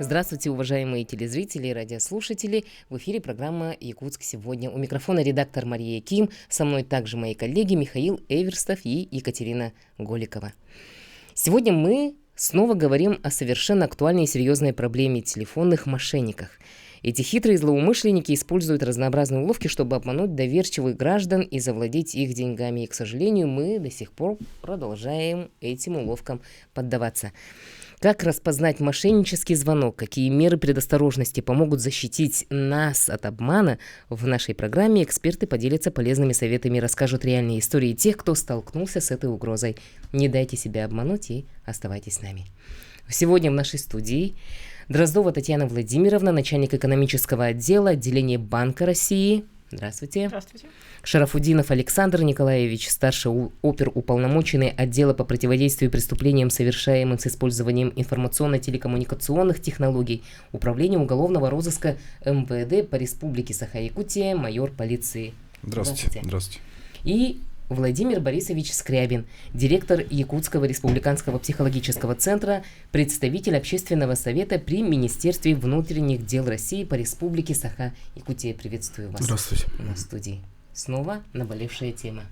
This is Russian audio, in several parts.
Здравствуйте, уважаемые телезрители и радиослушатели. В эфире программа «Якутск сегодня». У микрофона редактор Мария Ким. Со мной также мои коллеги Михаил Эверстов и Екатерина Голикова. Сегодня мы снова говорим о совершенно актуальной и серьезной проблеме телефонных мошенниках. Эти хитрые злоумышленники используют разнообразные уловки, чтобы обмануть доверчивых граждан и завладеть их деньгами. И, к сожалению, мы до сих пор продолжаем этим уловкам поддаваться. Как распознать мошеннический звонок? Какие меры предосторожности помогут защитить нас от обмана? В нашей программе эксперты поделятся полезными советами и расскажут реальные истории тех, кто столкнулся с этой угрозой. Не дайте себя обмануть и оставайтесь с нами. Сегодня в нашей студии Дроздова Татьяна Владимировна, начальник экономического отдела отделения Банка России. Здравствуйте. Здравствуйте. Шарафудинов Александр Николаевич, старший оперуполномоченный отдела по противодействию преступлениям, совершаемым с использованием информационно-телекоммуникационных технологий, Управления уголовного розыска МВД по Республике Саха-Якутия, майор полиции. Здравствуйте. Здравствуйте. И Владимир Борисович Скрябин, директор Якутского республиканского психологического центра, представитель общественного совета при Министерстве внутренних дел России по Республике Саха-Якутия. Приветствую вас. Здравствуйте. На студии. Снова наболевшая тема.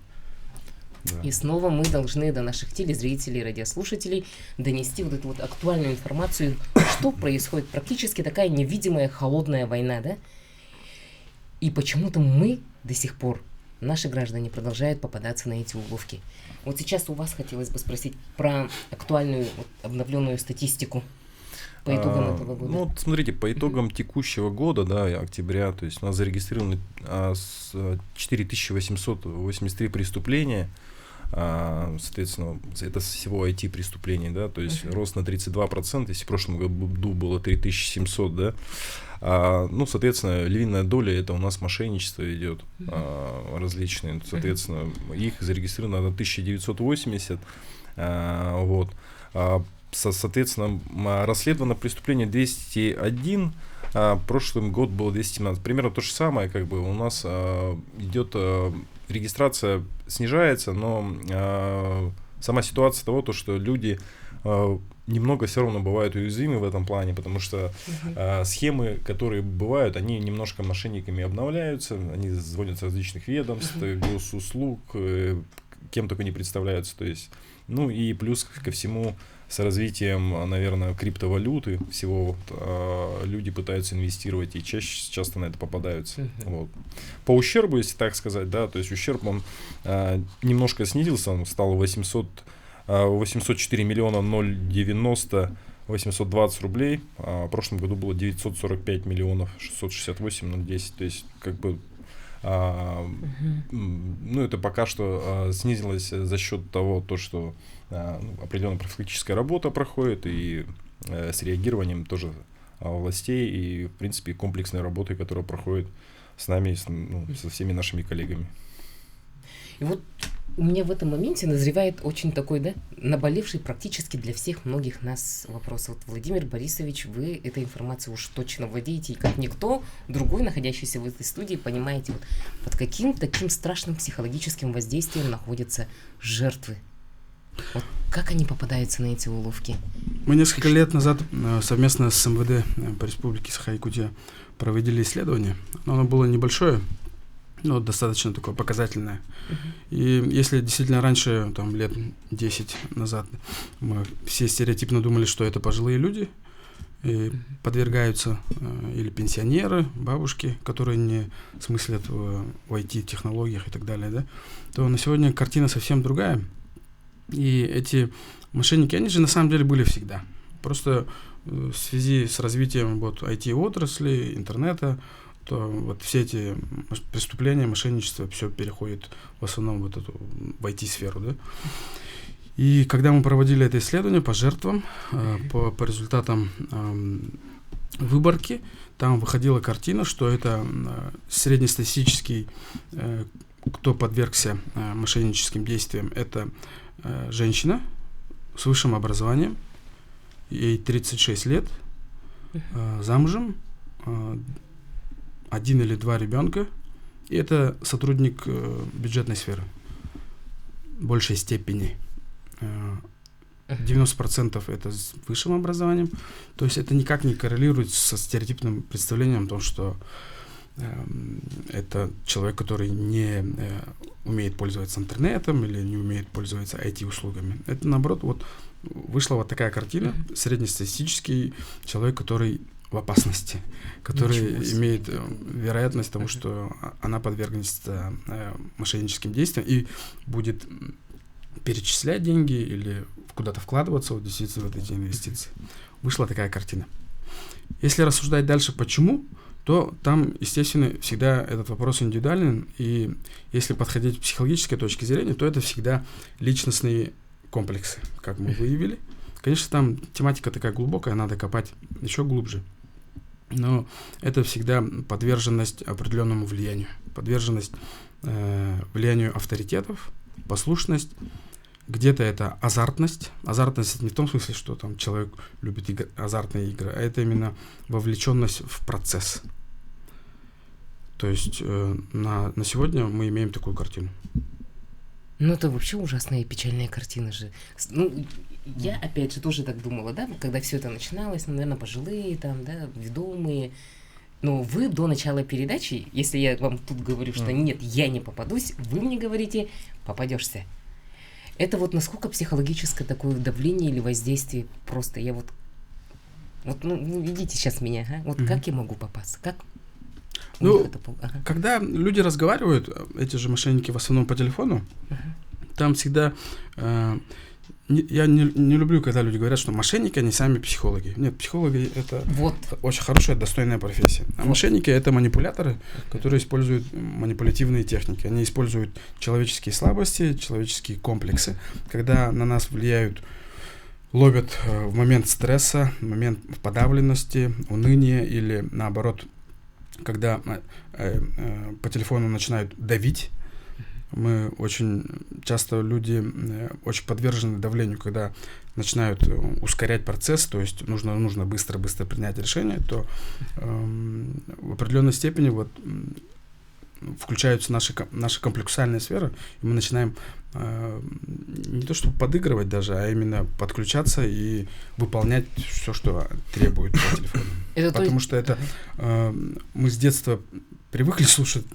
Да. И снова мы должны до наших телезрителей, радиослушателей донести вот эту вот актуальную информацию, что происходит. Практически такая невидимая холодная война, да? И почему-то мы до сих пор, наши граждане, продолжают попадаться на эти уловки. Вот сейчас у вас хотелось бы спросить про актуальную, обновленную статистику по итогам этого года. Ну, вот смотрите, по итогам текущего года, да, октября, то есть у нас зарегистрировано 4883 преступления, соответственно, это всего IT-преступлений, да, то есть рост на 32%, если в прошлом году было 3700, да. Ну, соответственно, львиная доля это у нас мошенничество идет различные, соответственно, их зарегистрировано на 1980, вот. Соответственно, расследовано преступление 201, прошлый год было 217. Примерно то же самое, как бы у нас идет регистрация снижается, но сама ситуация того, то, что люди немного все равно бывают уязвимы в этом плане, потому что схемы, которые бывают, они немножко мошенниками обновляются, они звонят с различных ведомств, госуслуг, кем только не представляются, то есть, ну и плюс ко всему с развитием, наверное, криптовалюты всего люди пытаются инвестировать и часто на это попадаются. Вот. По ущербу, если так сказать, да, то есть ущерб он немножко снизился, он стал 804 миллиона 090 820 рублей, а в прошлом году было 945 миллионов 668 010, то есть как бы ну, это пока что снизилось за счет того, что определенная профилактическая работа проходит, и с реагированием тоже властей, и, в принципе, комплексной работы, которая проходит с нами, со всеми нашими коллегами. И вот у меня в этом моменте назревает очень такой, да, наболевший практически для всех многих нас вопрос. Вот, Владимир Борисович, вы этой информацией уж точно владеете, и как никто другой, находящийся в этой студии, понимаете, вот, под каким таким страшным психологическим воздействием находятся жертвы. Вот как они попадаются на эти уловки? Мы несколько лет назад совместно с МВД по Республике Саха-Якутия проводили исследование, но оно было небольшое, но достаточно такое показательное. И если действительно раньше, там, лет 10 назад, мы все стереотипно думали, что это пожилые люди, и подвергаются, или пенсионеры, бабушки, которые не смыслят в IT-технологиях и так далее, да, то на сегодня картина совсем другая. И эти мошенники, они же на самом деле были всегда. Просто в связи с развитием вот IT-отрасли, интернета, то вот все эти преступления, мошенничество, все переходит в основном вот эту, в IT-сферу, да. И когда мы проводили это исследование по жертвам, по результатам выборки, там выходила картина, что это среднестатистический, кто подвергся мошенническим действиям, это женщина с высшим образованием, ей 36 лет, замужем, 1 или 2 ребенка, и это сотрудник бюджетной сферы в большей степени. 90% это с высшим образованием. То есть это никак не коррелирует со стереотипным представлением о том, что это человек, который не умеет пользоваться интернетом или не умеет пользоваться IT-услугами. Это, наоборот, вот вышла вот такая картина. Среднестатистический человек, который в опасности, который имеет вероятность того, что она подвергнется мошенническим действиям и будет перечислять деньги или куда-то вкладываться вот, действительно в эти инвестиции. Вышла такая картина. Если рассуждать дальше, почему, то там, естественно, всегда этот вопрос индивидуален, и если подходить с психологической точки зрения, то это всегда личностные комплексы, как мы выявили. Конечно, там тематика такая глубокая, надо копать еще глубже, но это всегда подверженность определенному влиянию, подверженность влиянию авторитетов, послушность. Где-то это азартность. Азартность это не в том смысле, что там человек любит азартные игры, а это именно вовлеченность в процесс. То есть на сегодня мы имеем такую картину. Ну, это вообще ужасная и печальная картина же. Ну, я, опять же, тоже так думала, да, когда все это начиналось, наверное, пожилые там, да, ведомые. Но вы до начала передачи, если я вам тут говорю, что нет, я не попадусь, вы мне говорите, попадешься. Это вот насколько психологическое такое давление или воздействие просто, я вот ну, видите сейчас меня, а? Вот как я могу попасться, как? Ну, когда люди разговаривают, эти же мошенники в основном по телефону, там всегда... Я не люблю, когда люди говорят, что мошенники, они сами психологи. Нет, психологи — это очень хорошая, достойная профессия. А мошенники — это манипуляторы, которые используют манипулятивные техники. Они используют человеческие слабости, человеческие комплексы. Когда на нас влияют, ловят в момент стресса, в момент подавленности, уныния или, наоборот, когда по телефону начинают давить. Мы очень часто люди очень подвержены давлению, когда начинают ускорять процесс, то есть нужно быстро принять решение, то в определенной степени вот включаются наши комплексуальные сферы, и мы начинаем не то чтобы подыгрывать даже, а именно подключаться и выполнять все, что требует по телефону. Потому что это мы с детства привыкли слушать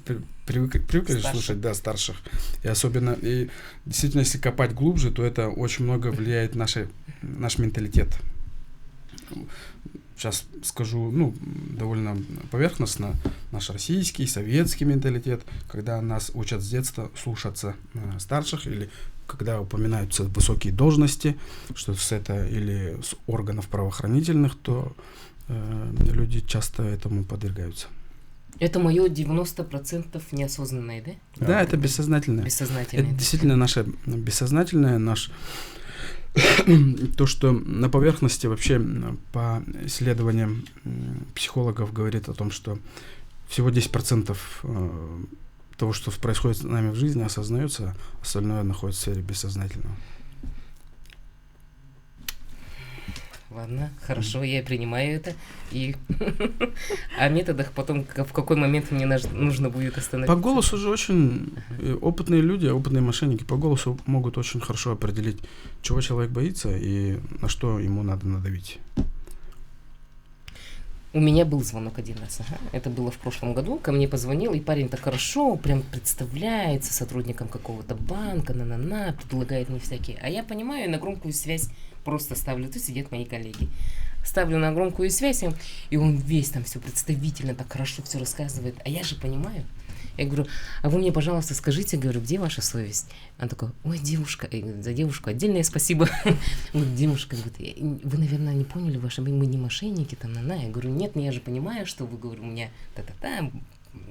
старших. И особенно, и действительно, если копать глубже, то это очень много влияет наш менталитет. Сейчас скажу, довольно поверхностно, наш российский, советский менталитет, когда нас учат с детства слушаться старших, или когда упоминаются высокие должности, что с это или с органов правоохранительных, то люди часто этому подвергаются. Это мое 90% неосознанное, да? Да, это бессознательное. Бессознательное. Это действительно наше бессознательное, то, что на поверхности вообще по исследованиям психологов говорит о том, что всего 10% того, что происходит с нами в жизни, осознается, остальное находится в сфере бессознательного. Ладно, хорошо, я принимаю это. И о методах потом, в какой момент мне нужно будет остановиться. По голосу же очень опытные люди, опытные мошенники по голосу могут очень хорошо определить, чего человек боится и на что ему надо надавить. У меня был звонок один раз, это было в прошлом году, ко мне позвонил, и парень так хорошо прям представляется сотрудником какого-то банка, предлагает мне всякие. А я понимаю, на громкую связь просто ставлю, тут сидят мои коллеги. Ставлю на громкую связь, и он весь там все представительно, так хорошо все рассказывает. А я же понимаю. Я говорю, а вы мне, пожалуйста, скажите, говорю, где ваша совесть? Он такой, ой, девушка, за девушку отдельное спасибо. Девушка говорит, вы, наверное, не поняли, мы не мошенники, там, Я говорю, нет, я же понимаю, что вы, говорю, у меня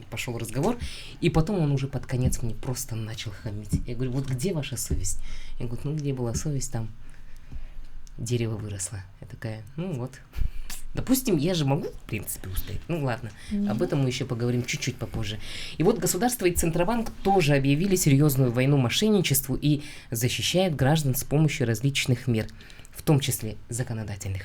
пошел разговор, и потом он уже под конец мне просто начал хамить. Я говорю, вот где ваша совесть? Я говорю, где была совесть, там дерево выросло. Я такая, допустим, я же могу, в принципе, устоять. Ладно, об этом мы еще поговорим чуть-чуть попозже. И вот государство и Центробанк тоже объявили серьезную войну мошенничеству и защищают граждан с помощью различных мер, в том числе законодательных.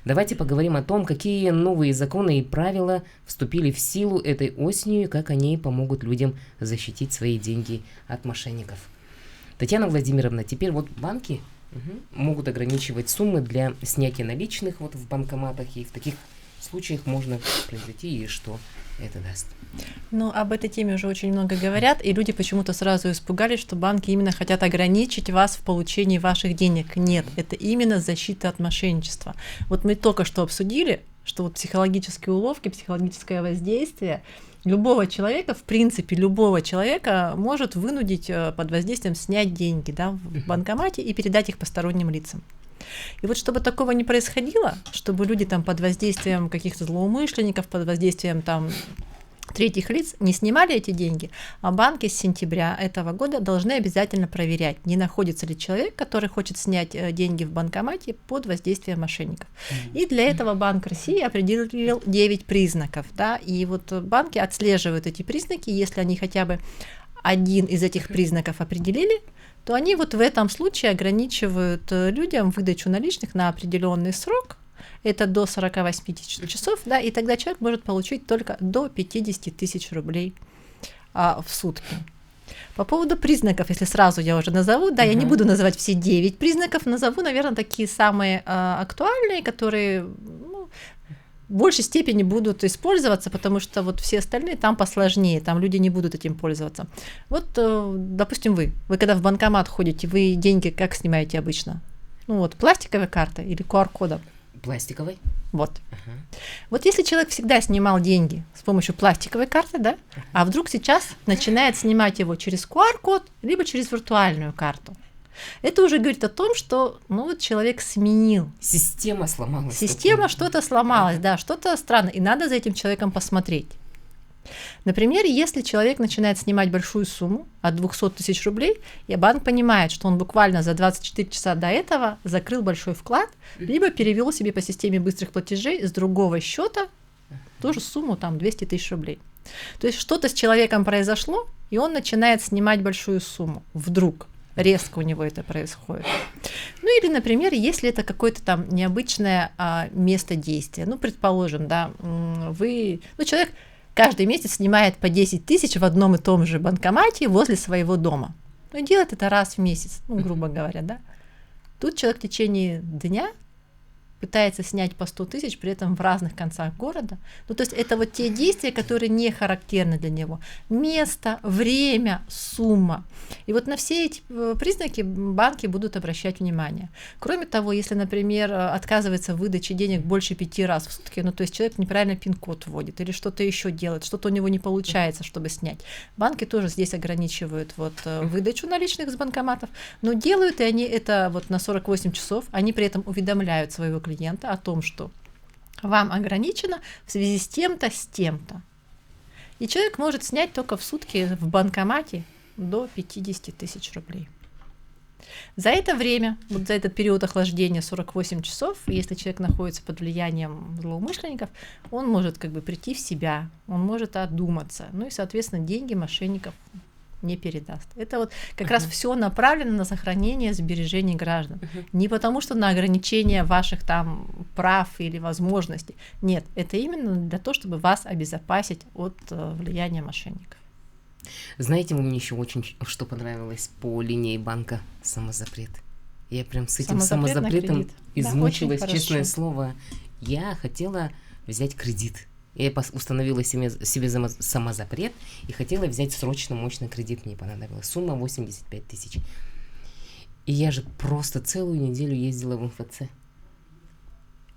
Давайте поговорим о том, какие новые законы и правила вступили в силу этой осенью и как они помогут людям защитить свои деньги от мошенников. Татьяна Владимировна, теперь вот банки Могут ограничивать суммы для снятия наличных вот в банкоматах, и в таких случаях можно произойти, и что это даст. Ну, об этой теме уже очень много говорят, и люди почему-то сразу испугались, что банки именно хотят ограничить вас в получении ваших денег. Нет, это именно защита от мошенничества. Вот мы только что обсудили, что вот психологические уловки, психологическое воздействие любого человека, в принципе, любого человека может вынудить под воздействием снять деньги, да, в банкомате и передать их посторонним лицам. И вот чтобы такого не происходило, чтобы люди там под воздействием каких-то злоумышленников, под воздействием там третьих лиц не снимали эти деньги, а банки с сентября этого года должны обязательно проверять, не находится ли человек, который хочет снять деньги в банкомате под воздействием мошенников. И для этого Банк России определил 9 признаков, да, и вот банки отслеживают эти признаки, если они хотя бы один из этих признаков определили, то они вот в этом случае ограничивают людям выдачу наличных на определенный срок. Это до 48 часов, да, и тогда человек может получить только до 50 тысяч рублей в сутки. По поводу признаков, если сразу я уже назову, да, я не буду называть все 9 признаков, назову, наверное, такие самые актуальные, которые в большей степени будут использоваться, потому что вот все остальные там посложнее, там люди не будут этим пользоваться. Вот, допустим, вы когда в банкомат ходите, вы деньги как снимаете обычно? Ну вот, пластиковой картой или QR-кодом? Пластиковой. Вот. Вот если человек всегда снимал деньги с помощью пластиковой карты, да, а вдруг сейчас начинает снимать его через QR-код, либо через виртуальную карту, это уже говорит о том, что вот человек сменил. Система сломалась. Система что-то сломалась, да, что-то странное, и надо за этим человеком посмотреть. Например, если человек начинает снимать большую сумму от 200 тысяч рублей, и банк понимает, что он буквально за 24 часа до этого закрыл большой вклад, либо перевел себе по системе быстрых платежей с другого счета ту же сумму, там, 200 тысяч рублей. То есть что-то с человеком произошло, и он начинает снимать большую сумму. Вдруг, резко у него это происходит. Ну или, например, если это какое-то там необычное место действия. Ну, предположим, да, человек каждый месяц снимает по 10 тысяч в одном и том же банкомате возле своего дома. Ну, и делает это раз в месяц, грубо говоря, да. Тут человек в течение дня пытается снять по 100 тысяч, при этом в разных концах города. Ну, то есть это вот те действия, которые не характерны для него. Место, время, сумма. И вот на все эти признаки банки будут обращать внимание. Кроме того, если, например, отказывается в выдаче денег больше 5 раз в сутки, то есть человек неправильно пин-код вводит или что-то еще делает, что-то у него не получается, чтобы снять. Банки тоже здесь ограничивают выдачу наличных с банкоматов, но делают и они это на 48 часов, они при этом уведомляют своего клиента о том, что вам ограничено в связи с тем-то, с тем-то. И человек может снять только в сутки в банкомате до 50 тысяч рублей. За это время, за этот период охлаждения 48 часов, если человек находится под влиянием злоумышленников, он может прийти в себя, он может одуматься, и, соответственно, деньги мошенников не передаст. Это как раз все направлено на сохранение сбережений граждан. Не потому, что на ограничение ваших там прав или возможностей. Нет, это именно для того, чтобы вас обезопасить от влияния мошенников. Знаете, мне еще очень что понравилось по линии банка — самозапрет. Я прям с этим самозапретом измучилась, честное слово. Я хотела взять кредит. Я установила себе самозапрет и хотела взять срочно мощный кредит. Мне понадобилась сумма 85 тысяч. И я же просто целую неделю ездила в МФЦ.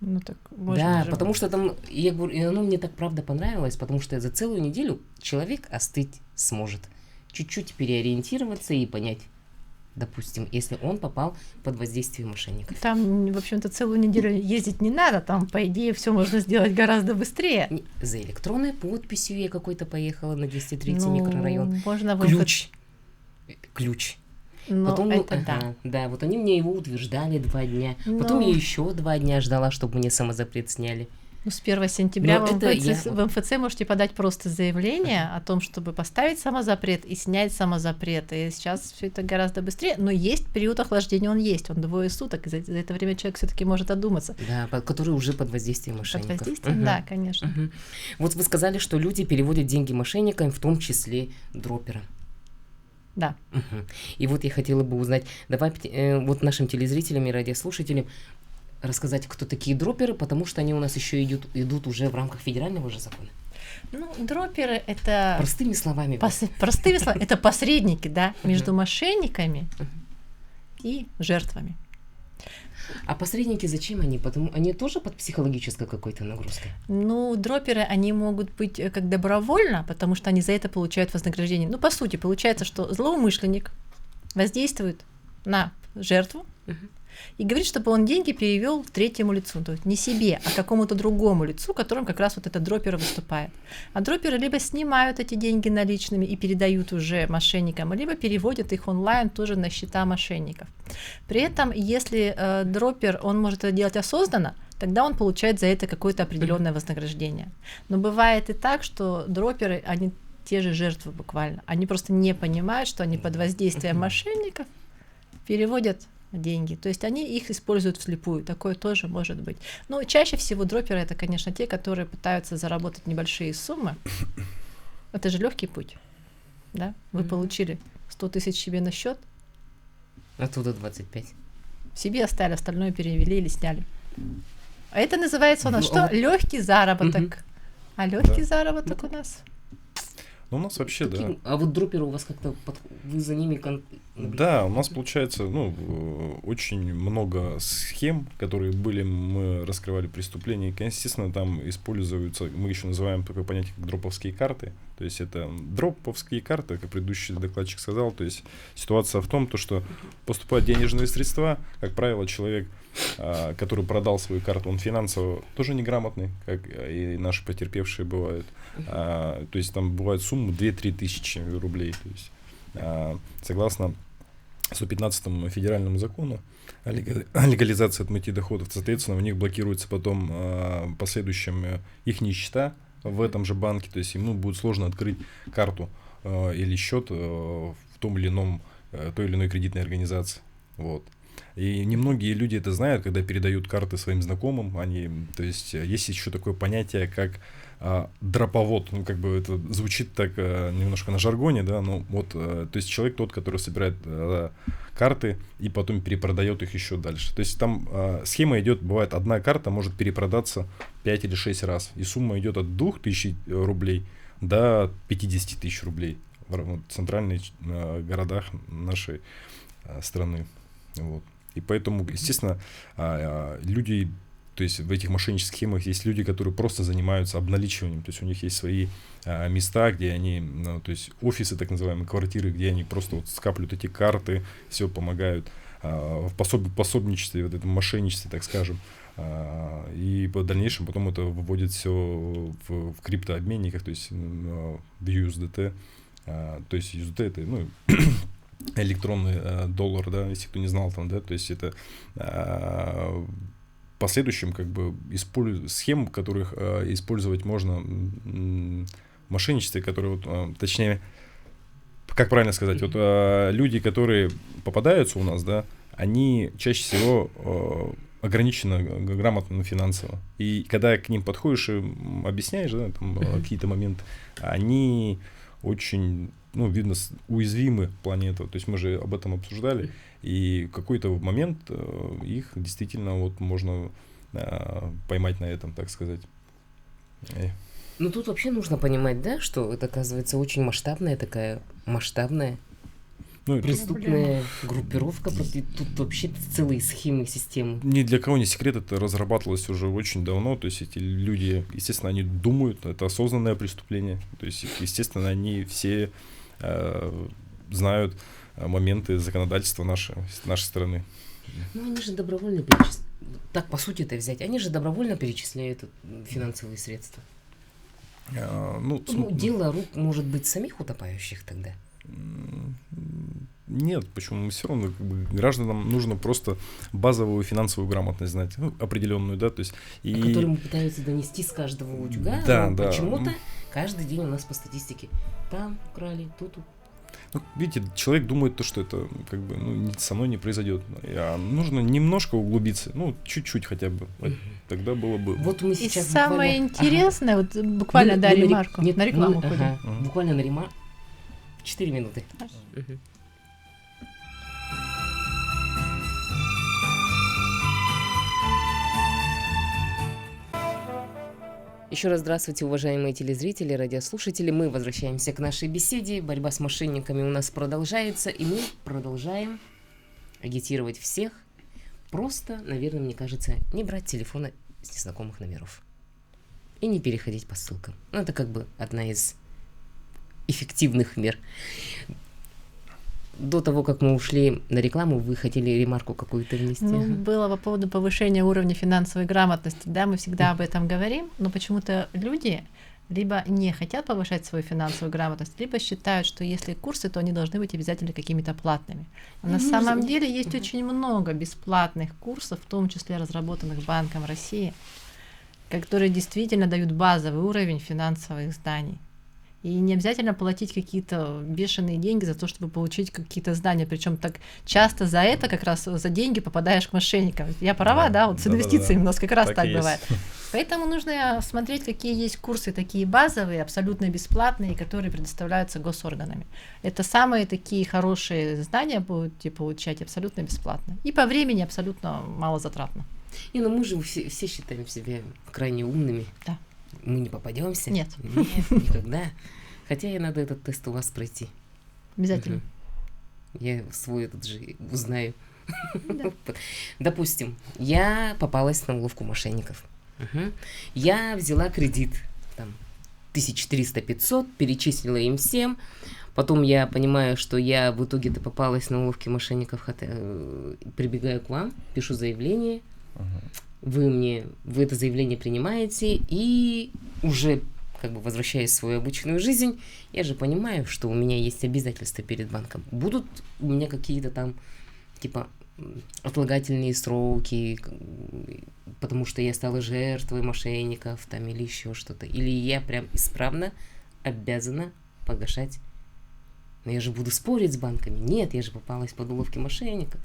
Да, потому что там, я говорю, оно мне так правда понравилось, потому что за целую неделю человек остыть сможет, чуть-чуть переориентироваться и понять, допустим, если он попал под воздействие мошенников. Там, в общем-то, целую неделю ездить не надо, там, по идее, все можно сделать гораздо быстрее. За электронной подписью я какой-то поехала на 203-й микрорайон. Можно Ключ. Потом, да, вот они мне его утверждали 2 дня. Потом я еще 2 дня ждала, чтобы мне самозапрет сняли. С 1 сентября в МФЦ можете подать просто заявление о том, чтобы поставить самозапрет и снять самозапрет. И сейчас все это гораздо быстрее. Но есть период охлаждения, он 2 суток. И за это время человек все-таки может одуматься. Да, который уже под воздействием мошенников. Под воздействием, да, конечно. Вот вы сказали, что люди переводят деньги мошенникам, в том числе дроперам. Да. И вот я хотела бы узнать, давай вот нашим телезрителям и радиослушателям рассказать, кто такие дроперы, потому что они у нас еще идут уже в рамках федерального же закона. Ну, дроперы — это... Простыми словами. Простыми словами, это посредники, да, между мошенниками и жертвами. А посредники зачем они? Они тоже под психологической какой-то нагрузкой? Ну, дроперы, они могут быть как добровольно, потому что они за это получают вознаграждение. Ну, по сути, получается, что злоумышленник воздействует на жертву и говорит, чтобы он деньги перевел третьему лицу, то есть не себе, а какому-то другому лицу, которым как раз вот этот дропер выступает. А дроперы либо снимают эти деньги наличными и передают уже мошенникам, либо переводят их онлайн тоже на счета мошенников. При этом, если дропер, он может это делать осознанно, тогда он получает за это какое-то определенное вознаграждение. Но бывает и так, что дроперы, они те же жертвы буквально, они просто не понимают, что они под воздействием мошенников переводят деньги. То есть они их используют вслепую. Такое тоже может быть. Но чаще всего дроперы — это, конечно, те, которые пытаются заработать небольшие суммы. Это же легкий путь. Да? Вы получили 100 тысяч себе на счет, оттуда 25. себе оставили, остальное перевели или сняли. А это называется у нас что? Легкий заработок. А легкий заработок у нас... Ну, у нас вообще, да. А вот дроперы у вас как-то, вы за ними... Да, у нас получается, очень много схем, которые были, мы раскрывали преступления. И, естественно, там используются, мы еще называем такое понятие, как дроповские карты. То есть это дроповские карты, как предыдущий докладчик сказал. То есть ситуация в том, что поступают денежные средства, как правило, человек, который продал свою карту, он финансово тоже неграмотный, как и наши потерпевшие бывают. То есть там бывает сумма 2-3 тысячи рублей. То есть, согласно 115-му федеральному закону о легализации отмытия доходов, соответственно, у них блокируется потом в последующем их счета в этом же банке, то есть ему будет сложно открыть карту или счет в том или ином, той или иной кредитной организации. Вот. И немногие люди это знают, когда передают карты своим знакомым. То есть есть еще такое понятие, как дроповод. Ну, как бы это звучит так немножко на жаргоне, да, то есть человек тот, который собирает карты и потом перепродает их еще дальше. То есть там схема идет, бывает, одна карта может перепродаться 5 или 6 раз. И сумма идет от 2000 рублей до 50 тысяч рублей в центральных городах нашей страны. Вот. И поэтому, естественно, люди, то есть в этих мошеннических схемах есть люди, которые просто занимаются обналичиванием, то есть у них есть свои места, где они, то есть офисы, так называемые, квартиры, где они просто вот скапливают эти карты, все помогают в пособничестве, в этом мошенничестве, так скажем. И в дальнейшем потом это выводит все в криптообменниках, то есть в USDT. То есть USDT это, электронный доллар, да, если кто не знал там, да, то есть это в последующем как бы схем, которых использовать можно в мошенничестве, которые, точнее, как правильно сказать, вот люди, которые попадаются у нас, да, они чаще всего ограничены грамотно финансово. И когда к ним подходишь и объясняешь, да, там, какие-то моменты, они очень, видно, уязвимы в плане этого. То есть мы же об этом обсуждали, и в какой-то момент их действительно вот можно поймать на этом, так сказать. Ну тут вообще нужно понимать, да, что это, оказывается, очень масштабная преступная группировка, тут вообще целые схемы, системы. Ни для кого не секрет, это разрабатывалось уже очень давно, то есть эти люди, естественно, они думают, это осознанное преступление, то есть, естественно, они все знают моменты законодательства нашей страны. Ну, они же добровольно перечисляют, так, по сути это взять, они же добровольно перечисляют финансовые средства. Дело рук, может быть, самих утопающих тогда? Нет, почему? Все равно гражданам нужно просто базовую финансовую грамотность знать, определенную, да, то есть... Которую пытаются донести с каждого утюга, да, но почему-то каждый день у нас по статистике там украли, тут. Видите, человек думает, что это как бы со мной не произойдет. А нужно немножко углубиться, чуть-чуть хотя бы. Тогда было бы. Вот мы сейчас. И самое интересное, вот буквально ремарку. На рекламу ходим. Буквально на ремарку. 4 минуты. Еще раз здравствуйте, уважаемые телезрители, радиослушатели. Мы возвращаемся к нашей беседе. Борьба с мошенниками у нас продолжается, и мы продолжаем агитировать всех. Просто, наверное, мне кажется, не брать телефоны с незнакомых номеров и не переходить по ссылкам. Ну, это как бы одна из эффективных мер. До того, как мы ушли на рекламу, вы хотели ремарку какую-то внести? Ну, было по поводу повышения уровня финансовой грамотности. Да, мы всегда об этом говорим, но почему-то люди либо не хотят повышать свою финансовую грамотность, либо считают, что если курсы, то они должны быть обязательно какими-то платными. А на самом деле есть очень много бесплатных курсов, в том числе разработанных Банком России, которые действительно дают базовый уровень финансовых знаний. И не обязательно платить какие-то бешеные деньги за то, чтобы получить какие-то знания. Причем так часто за это, как раз за деньги попадаешь к мошенникам. Я права, да? Вот с инвестициями у нас как раз так бывает. Поэтому нужно смотреть, какие есть курсы такие базовые, абсолютно бесплатные, которые предоставляются госорганами. Это самые такие хорошие знания будете получать абсолютно бесплатно. И по времени абсолютно малозатратно. Не, ну мы же все считаем себя крайне умными. Да. Мы не попадемся. Нет. Нет, никогда. Хотя и надо этот тест у вас пройти. Обязательно. Я свой этот же узнаю. Да. Допустим, я попалась на уловку мошенников. Я взяла кредит, там, 1300-500, перечислила им всем. Потом я понимаю, что я в итоге-то попалась на уловки мошенников, прибегаю к вам, пишу заявление. Вы это заявление принимаете, и уже как бы возвращаясь в свою обычную жизнь, я же понимаю, что у меня есть обязательства перед банком. Будут у меня какие-то там, типа, отлагательные сроки, потому что я стала жертвой мошенников там или еще что-то. Или я прям исправно обязана погашать. Но я же буду спорить с банками. Нет, я же попалась под уловки мошенников.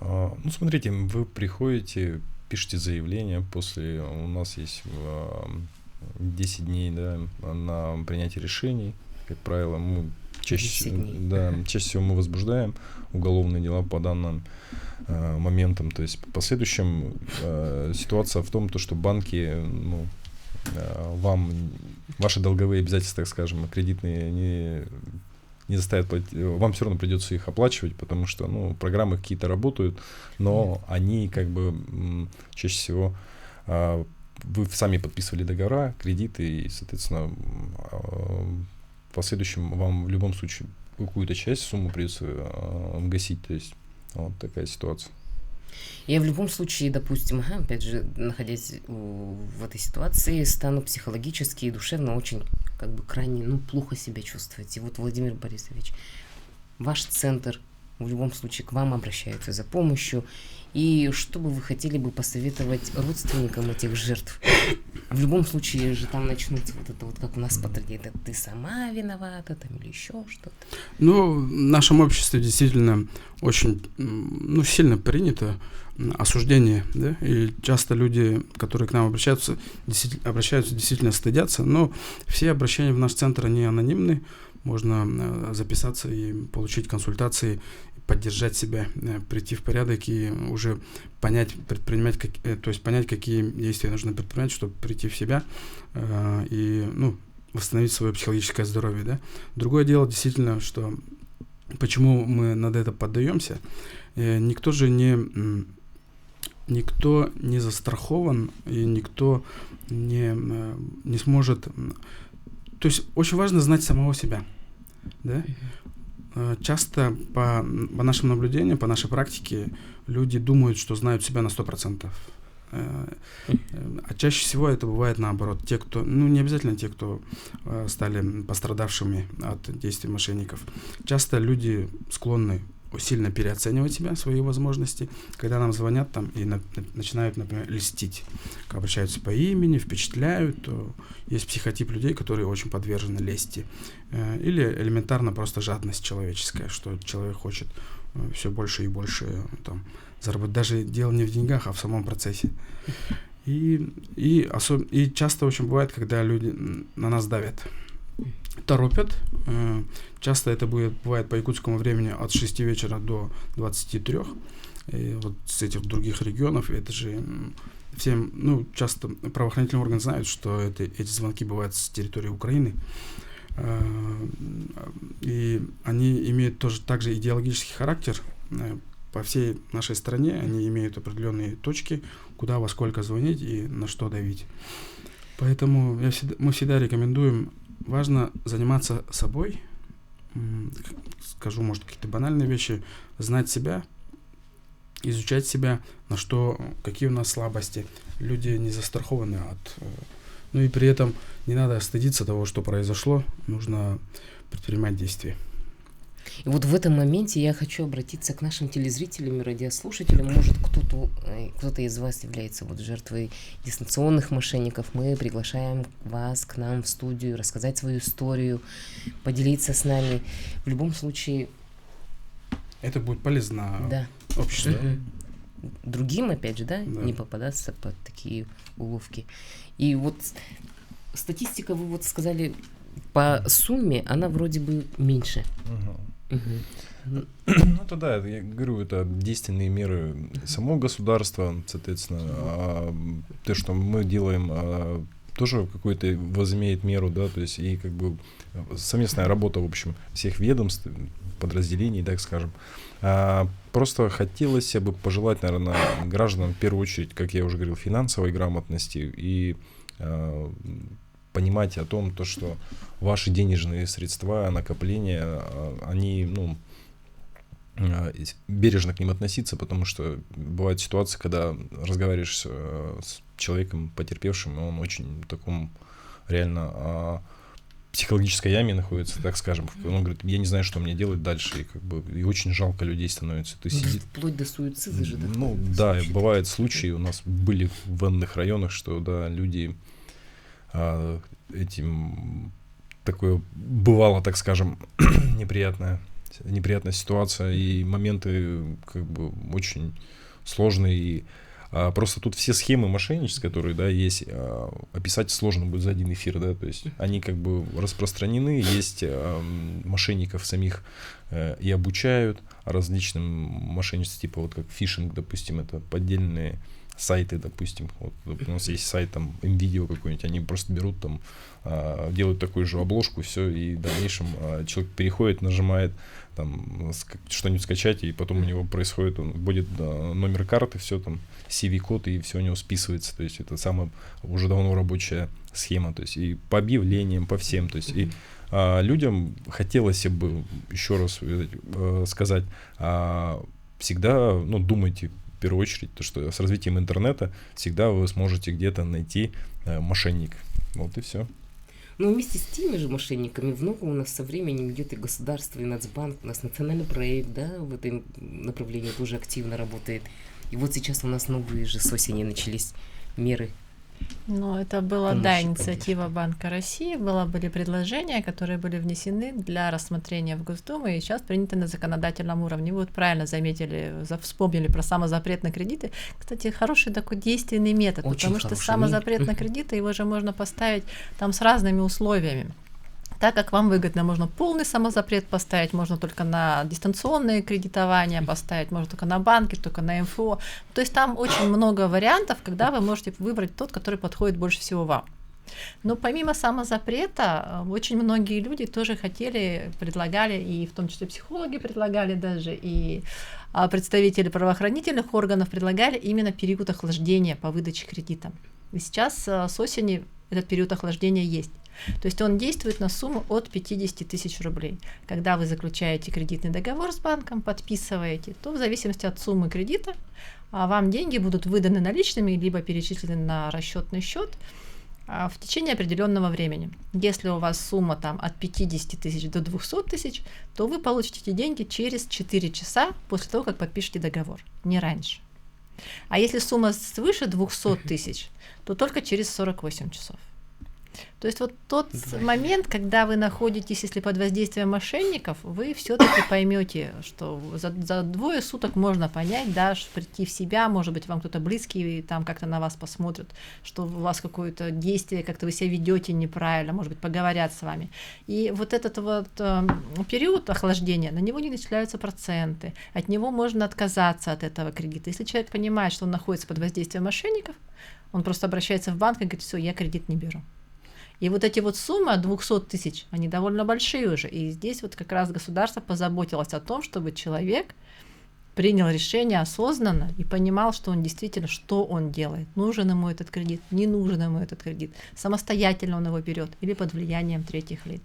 Ну, смотрите, вы приходите, пишете заявление, после у нас есть 10 дней, да, на принятие решений. Как правило, мы чаще всего мы возбуждаем уголовные дела по данным моментам. То есть в последующем ситуация в том, что банки, вам ваши долговые обязательства, так скажем, кредитные не заставят платить, вам все равно придется их оплачивать, потому что, программы какие-то работают, но они как бы чаще всего вы сами подписывали договора, кредиты, и, соответственно, в последующем вам в любом случае какую-то часть суммы придется гасить, то есть вот такая ситуация. Я в любом случае, допустим, опять же, находясь в этой ситуации, стану психологически и душевно очень, как бы, крайне, плохо себя чувствовать. И вот, Владимир Борисович, ваш центр в любом случае к вам обращается за помощью. И что бы вы хотели бы посоветовать родственникам этих жертв? В любом случае же там начнутся вот это вот, как у нас по традиции, ты сама виновата, там, или еще что-то. В нашем обществе действительно очень, сильно принято осуждение, да, и часто люди, которые к нам обращаются, действительно стыдятся, но все обращения в наш центр, они анонимны, можно записаться и получить консультации, поддержать себя, прийти в порядок и уже понять, понять, какие действия нужно предпринять, чтобы прийти в себя и, восстановить свое психологическое здоровье, да. Другое дело действительно, что почему мы над это поддаемся, никто не застрахован и никто не сможет. То есть очень важно знать самого себя, да. Часто по нашим наблюдениям, по нашей практике, люди думают, что знают себя на 100%. А чаще всего это бывает наоборот. Те, кто, не обязательно те, кто стали пострадавшими от действий мошенников. Часто люди склонны сильно переоценивать себя, свои возможности, когда нам звонят там и начинают, например, льстить, обращаются по имени, впечатляют. Есть психотип людей, которые очень подвержены лести. Или элементарно просто жадность человеческая, что человек хочет все больше и больше там заработать. Даже дело не в деньгах, а в самом процессе. И часто очень бывает, когда люди на нас давят, торопят. Часто это бывает по якутскому времени от 6 вечера до 23. И вот с этих других регионов это же всем, часто правоохранительные органы знают, что эти звонки бывают с территории Украины, и они имеют также идеологический характер. По всей нашей стране они имеют определенные точки, куда, во сколько звонить и на что давить. Поэтому мы всегда рекомендуем, важно заниматься собой, скажу, может, какие-то банальные вещи, знать себя, изучать себя, какие у нас слабости. Люди не застрахованы и при этом не надо стыдиться того, что произошло, нужно предпринимать действия. И вот в этом моменте я хочу обратиться к нашим телезрителям и радиослушателям. Может, кто-то из вас является жертвой дистанционных мошенников. Мы приглашаем вас к нам в студию, рассказать свою историю, поделиться с нами. В любом случае... Это будет полезно обществу. Другим, опять же, не попадаться под такие уловки. И статистика, вы сказали, по сумме она вроде бы меньше. Это я говорю, это действенные меры самого государства, соответственно. То, что мы делаем, тоже какой-то возымеет меру, то есть и совместная работа, в общем, всех ведомств, подразделений, так скажем. Просто хотелось бы пожелать, наверное, гражданам в первую очередь, как я уже говорил, финансовой грамотности и понимать о том, что ваши денежные средства, накопления, они, бережно к ним относиться, потому что бывают ситуации, когда разговариваешь с человеком потерпевшим, и он очень в таком реально психологической яме находится, так скажем. Он говорит, я не знаю, что мне делать дальше, и очень жалко людей становится. То есть вплоть до суицида же. Бывают случаи, у нас были в военных районах, что люди такое бывало, так скажем, неприятная ситуация, и моменты очень сложные, и просто тут все схемы мошеннические, которые, есть, описать сложно будет за один эфир, то есть они распространены, есть мошенников самих и обучают различным мошенничествам, типа как фишинг, допустим, это поддельные сайты, допустим, у нас есть сайт MVideo какой-нибудь, они просто берут делают такую же обложку, все, и в дальнейшем человек переходит, нажимает что-нибудь скачать, и потом у него происходит, он вводит номер карты, все CV-код, и все у него списывается, то есть это самая уже давно рабочая схема, то есть и по объявлениям, по всем, то есть и людям хотелось бы еще раз сказать, всегда, думайте в первую очередь, то, что с развитием интернета всегда вы сможете где-то найти мошенника. Вот и все. Вместе с теми же мошенниками много у нас со временем идет и государство, и Нацбанк, у нас национальный проект, в этом направлении тоже активно работает. И сейчас у нас новые же с осени начались меры. Это была, инициатива Банка России, были предложения, которые были внесены для рассмотрения в Госдуму и сейчас приняты на законодательном уровне. Вы правильно заметили, вспомнили про самозапрет на кредиты. Кстати, хороший такой действенный метод, очень потому что самозапрет на кредиты, его же можно поставить с разными условиями. Так как вам выгодно, можно полный самозапрет поставить, можно только на дистанционное кредитование поставить, можно только на банки, только на МФО. То есть там очень много вариантов, когда вы можете выбрать тот, который подходит больше всего вам. Но помимо самозапрета, очень многие люди тоже предлагали, и в том числе психологи предлагали даже, и представители правоохранительных органов предлагали именно период охлаждения по выдаче кредита. И сейчас с осени этот период охлаждения есть. То есть он действует на сумму от 50 тысяч рублей. Когда вы заключаете кредитный договор с банком, подписываете, то в зависимости от суммы кредита вам деньги будут выданы наличными, либо перечислены на расчетный счет в течение определенного времени. Если у вас сумма от 50 тысяч до 200 тысяч, то вы получите эти деньги через 4 часа после того, как подпишете договор, не раньше. А если сумма свыше 200 тысяч, то только через 48 часов. То есть вот тот момент, когда вы находитесь, если под воздействием мошенников, вы все-таки поймете, что за 2 суток можно понять, да, прийти в себя, может быть, вам кто-то близкий там как-то на вас посмотрит, что у вас какое-то действие, как-то вы себя ведете неправильно, может быть, поговорят с вами. И вот этот вот период охлаждения, на него не начисляются проценты, от него можно отказаться от этого кредита. Если человек понимает, что он находится под воздействием мошенников, он просто обращается в банк и говорит: все, я кредит не беру. И вот эти вот суммы от 200 тысяч, они довольно большие уже. И здесь вот как раз государство позаботилось о том, чтобы человек принял решение осознанно и понимал, что он действительно, что он делает. Нужен ему этот кредит, не нужен ему этот кредит. Самостоятельно он его берет или под влиянием третьих лиц.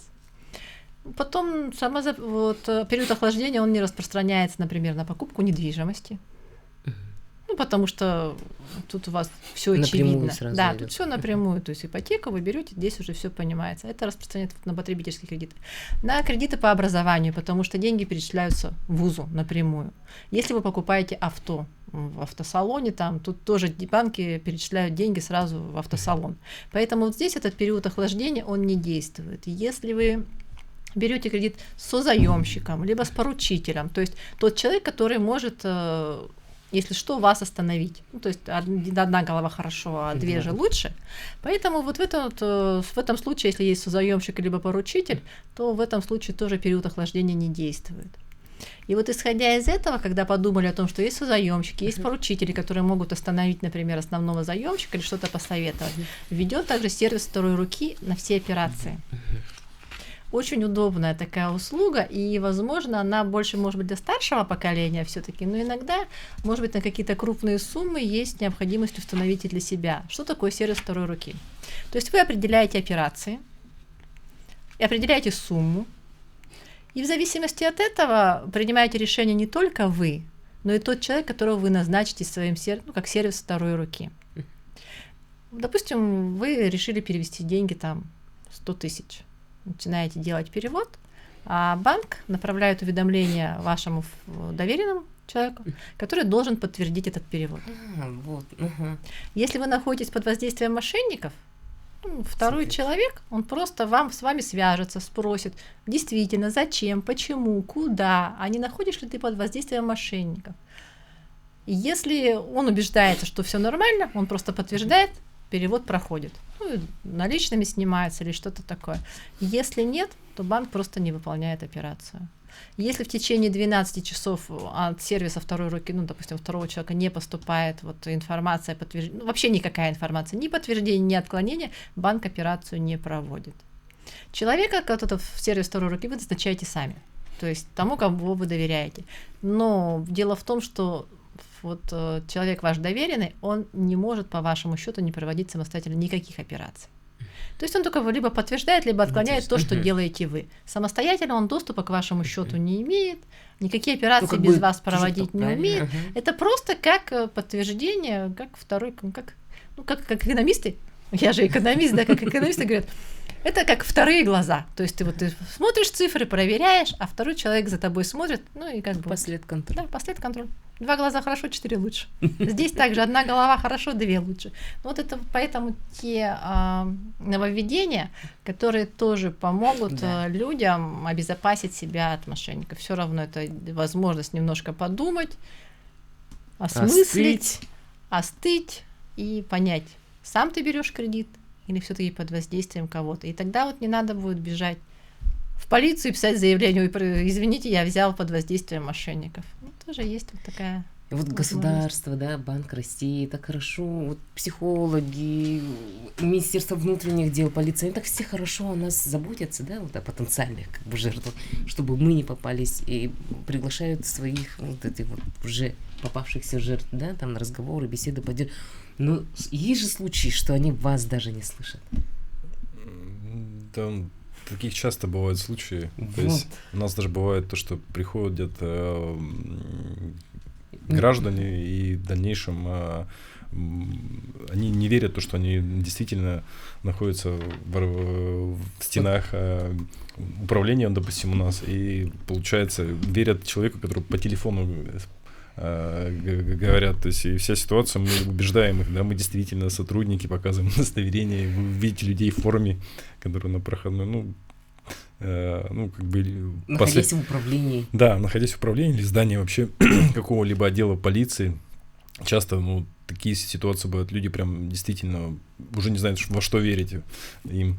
Потом период охлаждения, он не распространяется, например, на покупку недвижимости. Потому что тут у вас все очевидно. Да, тут все напрямую. То есть ипотеку вы берете, здесь уже все понимается. Это распространяется на потребительские кредиты. На кредиты по образованию, потому что деньги перечисляются в вузу напрямую. Если вы покупаете авто в автосалоне, там тут тоже банки перечисляют деньги сразу в автосалон. Поэтому вот здесь этот период охлаждения, он не действует. Если вы берете кредит с созаемщиком, либо с поручителем, то есть тот человек, который может, если что, вас остановить. То есть одна голова хорошо, а 2 же лучше. Поэтому вот в этом случае, если есть созаемщик либо поручитель, то в этом случае тоже период охлаждения не действует. И вот исходя из этого, когда подумали о том, что есть созаемщики, есть поручители, которые могут остановить, например, основного заемщика или что-то посоветовать, ведет также сервис второй руки на все операции. Очень удобная такая услуга, и, возможно, она больше, может быть, для старшего поколения все-таки, но иногда, может быть, на какие-то крупные суммы есть необходимость установить и для себя. Что такое сервис второй руки? То есть вы определяете операции, и определяете сумму, и в зависимости от этого принимаете решение не только вы, но и тот человек, которого вы назначите своим как сервис второй руки. Допустим, вы решили перевести деньги там 100 тысяч. Начинаете делать перевод, а банк направляет уведомление вашему доверенному человеку, который должен подтвердить этот перевод. Если вы находитесь под воздействием мошенников, второй человек, он просто с вами свяжется, спросит, действительно, зачем, почему, куда, а не находишь ли ты под воздействием мошенников. И если он убеждается, что все нормально, он просто подтверждает, перевод проходит. Наличными снимается или что-то такое. Если нет, то банк просто не выполняет операцию. Если в течение 12 часов от сервиса второй руки, допустим, второго человека не поступает информация, вообще никакая информация, ни подтверждение, ни отклонение, банк операцию не проводит. Человека, который в сервис второй руки, вы назначаете сами, то есть тому, кому вы доверяете. Но дело в том, что человек ваш доверенный, он не может по вашему счету не проводить самостоятельно никаких операций. То есть он только либо подтверждает, либо отклоняет то, что делаете вы. Самостоятельно он доступа к вашему счету не имеет, никакие операции без вас проводить не умеет. Это просто как подтверждение, как второй, как экономисты. Я же экономист, да, как экономисты говорят. Это как вторые глаза. То есть ты смотришь цифры, проверяешь, а второй человек за тобой смотрит, и как бы... Послед-контроль. Да, послед-контроль. 2 глаза хорошо, 4 лучше. Здесь также 1 голова хорошо, 2 лучше. Это поэтому те нововведения, которые тоже помогут людям обезопасить себя от мошенников. Все равно это возможность немножко подумать, осмыслить, остыть и понять, сам ты берешь кредит или все-таки под воздействием кого-то. И тогда не надо будет бежать в полицию и писать заявление: извините, я взял под воздействием мошенников. Тоже есть такая государство, Банк России, так хорошо, психологи, Министерство внутренних дел, полиция, так все хорошо о нас заботятся, о потенциальных жертвах, чтобы мы не попались, и приглашают своих уже попавшихся жертв, там на разговоры, беседы по делу. Но есть же случаи, что они вас даже не слышат. Да, таких часто бывают случаи. То есть у нас даже бывает то, что приходят граждане, и в дальнейшем они не верят в то, что они действительно находятся в стенах управления, допустим, у нас, и, получается, верят человеку, который по телефону говорят. То есть и вся ситуация, мы убеждаем их, да, мы действительно сотрудники, показываем удостоверение, вы видите людей в форме, которые на проходной, как бы... Находясь в управлении. Да, находясь в управлении или здании вообще какого-либо отдела полиции, часто, такие ситуации бывают, люди прям действительно уже не знают, во что верить им.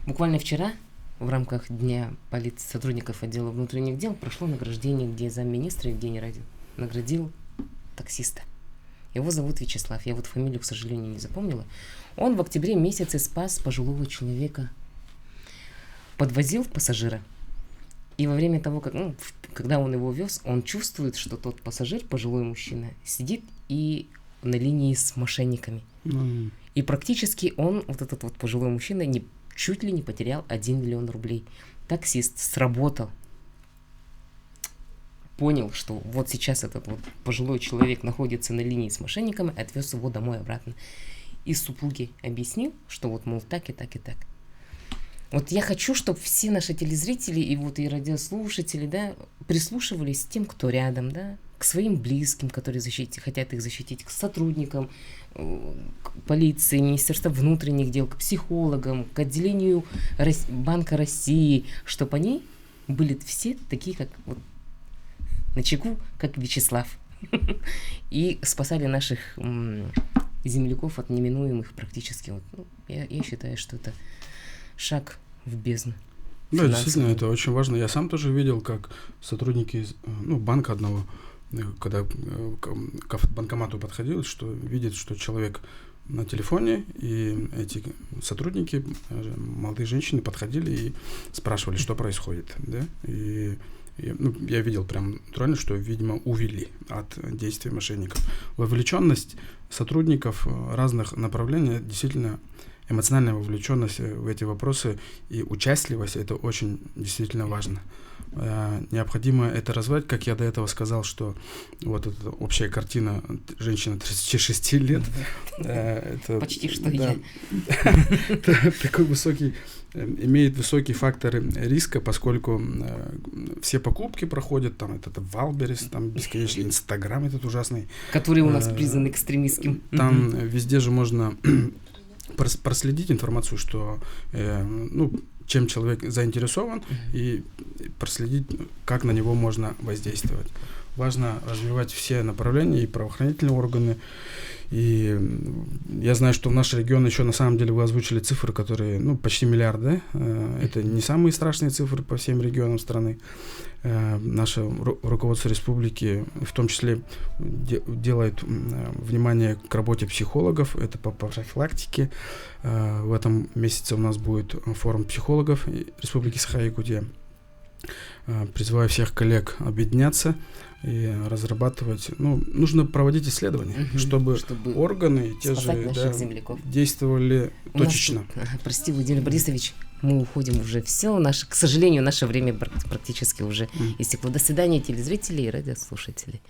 Буквально вчера в рамках Дня сотрудников отдела внутренних дел прошло награждение, где замминистра Евгений Радин наградил таксиста. Его зовут Вячеслав, я вот фамилию, к сожалению, не запомнила. Он в октябре месяце спас пожилого человека, подвозил пассажира. И во время того, когда он его вез, он чувствует, что тот пассажир, пожилой мужчина, сидит и на линии с мошенниками. И практически он, вот этот вот пожилой мужчина, чуть ли не потерял 1 миллион рублей. Таксист сработал. Понял, что вот сейчас этот вот пожилой человек находится на линии с мошенниками, отвез его домой обратно. И супруге объяснил, что вот, мол, так и так и так. Вот я хочу, чтобы все наши телезрители и радиослушатели, да, прислушивались к тем, кто рядом, да, к своим близким, которые хотят их защитить, к сотрудникам к полиции, Министерства внутренних дел, к психологам, к отделению Банка России, чтобы они были все такие, как вот начеку, как Вячеслав, и спасали наших земляков от неминуемых практически. Я считаю, что это шаг в бездну. Да, действительно, это очень важно. Я сам тоже видел, как сотрудники банка одного, когда к банкомату подходил, что видит, что человек на телефоне, и эти сотрудники, молодые женщины, подходили и спрашивали, что происходит. Да? И я видел прям натурально, что, видимо, увели от действий мошенников. Вовлеченность сотрудников разных направлений, действительно, эмоциональная вовлеченность в эти вопросы и участливость — это очень действительно важно. Необходимо это развивать, как я до этого сказал, что вот эта общая картина женщина 36 лет. Это, почти что я. Такой высокий, имеет высокий фактор риска, поскольку все покупки проходят, там этот Валберес, там бесконечный Инстаграм этот ужасный. Который у нас признан экстремистским. Там везде же можно проследить информацию, что чем человек заинтересован, и проследить, как на него можно воздействовать. Важно развивать все направления, и правоохранительные органы. И я знаю, что в наш регион еще на самом деле вы озвучили цифры, которые, почти миллиард, да? Это не самые страшные цифры по всем регионам страны. Наше руководство республики в том числе делает внимание к работе психологов, это по профилактике. В этом месяце у нас будет форум психологов Республики Саха-Якутия. Призываю всех коллег объединяться и разрабатывать. Нужно проводить исследования, чтобы органы те же действовали точечно. Прости, Владимир Борисович, мы уходим уже. Все, к сожалению, наше время практически уже истекло. До свидания, телезрители и радиослушатели.